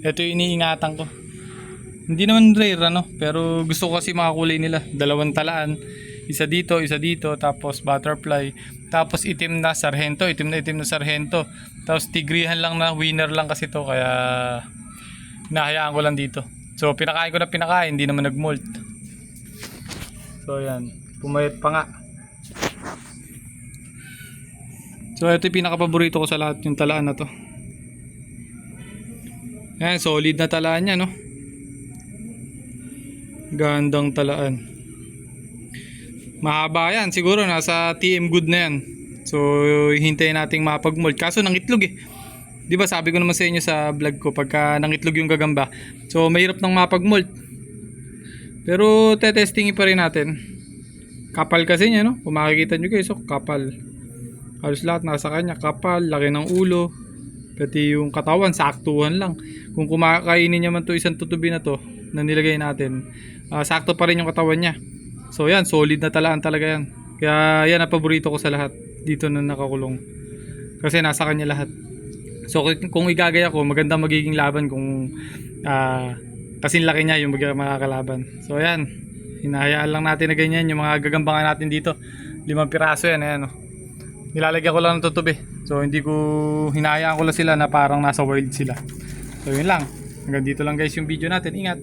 Ito yung iniingatan ko. Hindi naman rare ano, pero gusto ko kasi mga kulay nila. Dalawang talaan. Isa dito, tapos butterfly. Tapos itim na sarhento, itim na sarhento. Tapos tigrihan lang na winner lang kasi to, kaya hinahayaan ko lang dito. So pinakain ko na pinakain, hindi naman nagmolt. So yan, pumayat pa nga. So ito yung pinaka-paborito ko sa lahat, yung talaan na to. Yan, solid na talaan niya, no? Gandang talaan. Mahaba yan, siguro nasa TM good na yan. So hintayin nating mapag-mold. Kaso nangitlog eh. 'Di ba sabi ko naman sa inyo sa vlog ko, pagka nangitlog yung gagamba, so mahirap nang mapag-mold. Pero testingin pa rin natin. Kapal kasi niya, no? Kung makikita nyo guys, oh, kapal. Halos lahat nasa kanya, kapal, laki ng ulo. Pati yung katawan, saktuhan lang. Kung kumakainin niya man to isang tutubi na to, na nilagay natin, sakto pa rin yung katawan niya. So yan, solid na talaan talaga yan. Kaya yan ang paborito ko sa lahat dito na nakakulong. Kasi nasa kanya lahat. So kung igagaya ko, maganda magiging laban kung kasing laki niya yung makakalaban. So yan, hinahayaan lang natin na ganyan yung mga gagambangan natin dito. 5 piraso yan, ayan oh. Nilalagyan ko lang ng tutubi. So hindi ko, hinahayaan ko lang sila na parang nasa wild sila. So yun lang. Hanggang dito lang guys yung video natin. Ingat.